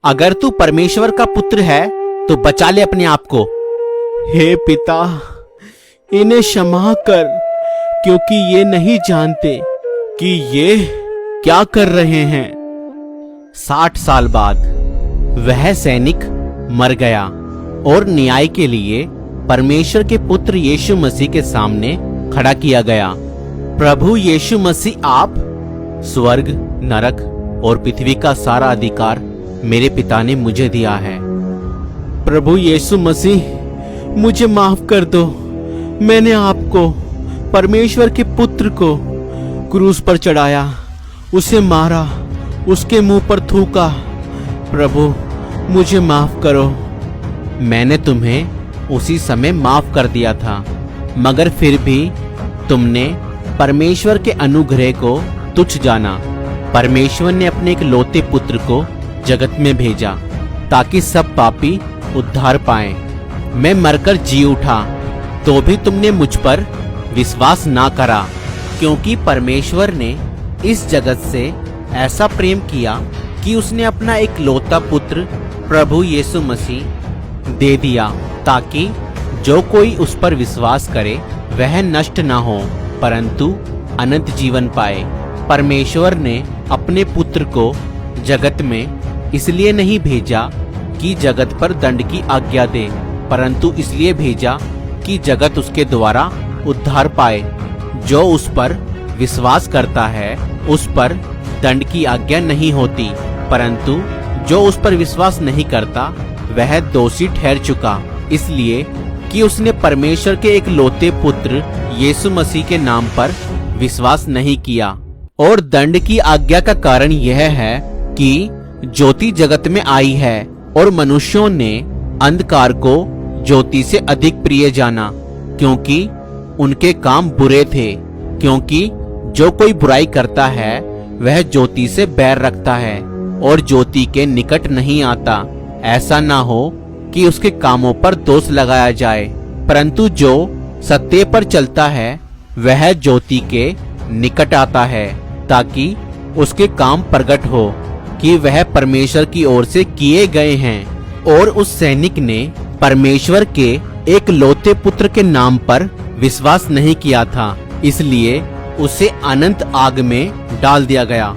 अगर तू परमेश्वर का पुत्र है तो बचा ले अपने आप को। हे पिता, इन्हें क्षमा कर, क्योंकि ये नहीं जानते कि ये क्या कर रहे हैं। 60 साल बाद वह सैनिक मर गया और न्याय के लिए परमेश्वर के पुत्र यीशु मसीह के सामने खड़ा किया गया। प्रभु यीशु मसीह, आप स्वर्ग, नरक और पृथ्वी का सारा अधिकार मेरे पिता ने मुझे दिया है। प्रभु यीशु मसीह, मुझे माफ कर दो। मैंने आपको, परमेश्वर के पुत्र को क्रूस पर चढ़ाया, उसे मारा, उसके मुंह पर थूका। प्रभु, मुझे माफ करो। मैंने तुम्हें उसी समय माफ कर दिया था, मगर फिर भी तुमने परमेश्वर के अनुग्रह को तुच्छ जाना। परमेश्वर ने अपने एक लौते पुत्र को जगत में भेजा ताकि सब पापी उद्धार पाएं। मैं मरकर जी उठा तो भी तुमने मुझ पर विश्वास ना करा, क्योंकि परमेश्वर ने इस जगत से ऐसा प्रेम किया कि उसने अपना एक लौता पुत्र प्रभु यीशु मसीह दे दिया, ताकि जो कोई उस पर विश्वास करे वह नष्ट ना हो परंतु अनंत जीवन पाए। परमेश्वर ने अपने पुत्र को जगत में इसलिए नहीं भेजा कि जगत पर दंड की आज्ञा दे, परंतु इसलिए भेजा कि जगत उसके द्वारा उद्धार पाए। जो उस पर विश्वास करता है उस पर दंड की आज्ञा नहीं होती, परंतु जो उस पर विश्वास नहीं करता वह दोषी ठहर चुका, इसलिए कि उसने परमेश्वर के एक लौते पुत्र यीशु मसीह के नाम पर विश्वास नहीं किया। और दंड की आज्ञा का कारण यह है कि ज्योति जगत में आई है और मनुष्यों ने अंधकार को ज्योति से अधिक प्रिय जाना, क्योंकि उनके काम बुरे थे। क्योंकि जो कोई बुराई करता है वह ज्योति से बैर रखता है और ज्योति के निकट नहीं आता, ऐसा ना हो कि उसके कामों पर दोष लगाया जाए। परंतु जो सत्य पर चलता है वह ज्योति के निकट आता है, ताकि उसके काम प्रकट हो कि वह परमेश्वर की ओर से किए गए हैं। और उस सैनिक ने परमेश्वर के एक लौते पुत्र के नाम पर विश्वास नहीं किया था, इसलिए उसे अनंत आग में डाल दिया गया।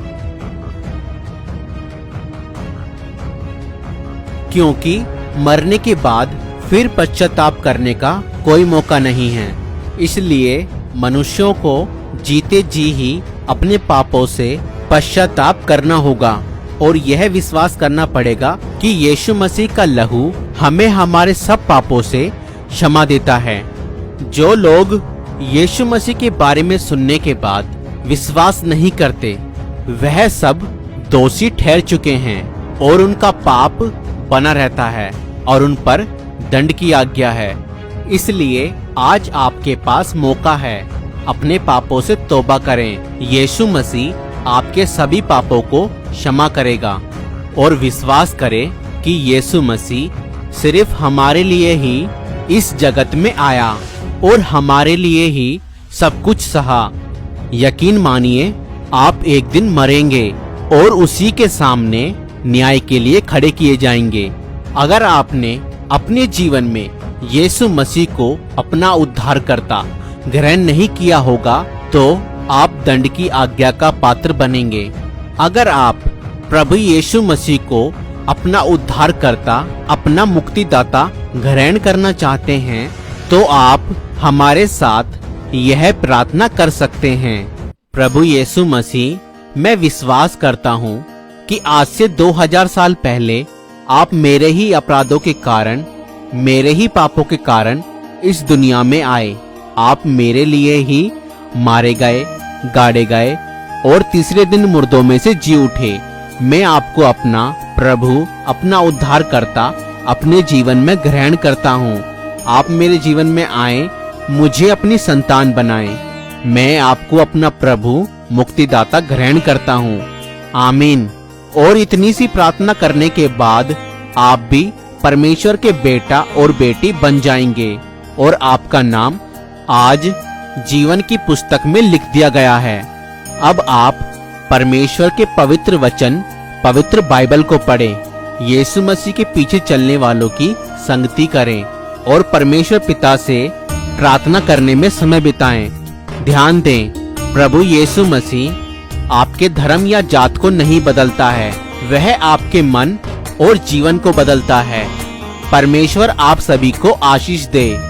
क्योंकि मरने के बाद फिर पश्चाताप करने का कोई मौका नहीं है, इसलिए मनुष्यों को जीते जी ही अपने पापों से पश्चाताप करना होगा और यह विश्वास करना पड़ेगा कि यीशु मसीह का लहू हमें हमारे सब पापों से क्षमा देता है। जो लोग यीशु मसीह के बारे में सुनने के बाद विश्वास नहीं करते वह सब दोषी ठहर चुके हैं और उनका पाप बना रहता है और उन पर दंड की आज्ञा है। इसलिए आज आपके पास मौका है, अपने पापों से तौबा करें। यीशु मसीह आपके सभी पापों को क्षमा करेगा और विश्वास करें कि यीशु मसीह सिर्फ हमारे लिए ही इस जगत में आया और हमारे लिए ही सब कुछ सहा। यकीन मानिए, आप एक दिन मरेंगे और उसी के सामने न्याय के लिए खड़े किए जाएंगे। अगर आपने अपने जीवन में यीशु मसीह को अपना उद्धारकर्ता ग्रहण नहीं किया होगा तो आप दंड की आज्ञा का पात्र बनेंगे। अगर आप प्रभु यीशु मसीह को अपना उद्धारकर्ता, अपना मुक्तिदाता ग्रहण करना चाहते हैं तो आप हमारे साथ यह प्रार्थना कर सकते हैं। प्रभु यीशु मसीह, मैं विश्वास करता हूँ कि आज से 2000 साल पहले आप मेरे ही अपराधों के कारण, मेरे ही पापों के कारण इस दुनिया में आए। आप मेरे लिए ही मारे गए, गाड़े गए और तीसरे दिन मुर्दों में से जी उठे। मैं आपको अपना प्रभु, अपना उद्धारकर्ता अपने जीवन में ग्रहण करता हूँ। आप मेरे जीवन में आए, मुझे अपनी संतान बनाएं। मैं आपको अपना प्रभु, मुक्तिदाता ग्रहण करता हूँ। आमीन। और इतनी सी प्रार्थना करने के बाद आप भी परमेश्वर के बेटा और बेटी बन जाएंगे और आपका नाम आज जीवन की पुस्तक में लिख दिया गया है। अब आप परमेश्वर के पवित्र वचन, पवित्र बाइबल को पढ़ें यीशु मसीह के पीछे चलने वालों की संगति करें और परमेश्वर पिता से प्रार्थना करने में समय बिताएं। ध्यान दें, प्रभु यीशु मसीह आपके धर्म या जात को नहीं बदलता है, वह आपके मन और जीवन को बदलता है। परमेश्वर आप सभी को आशीष दे।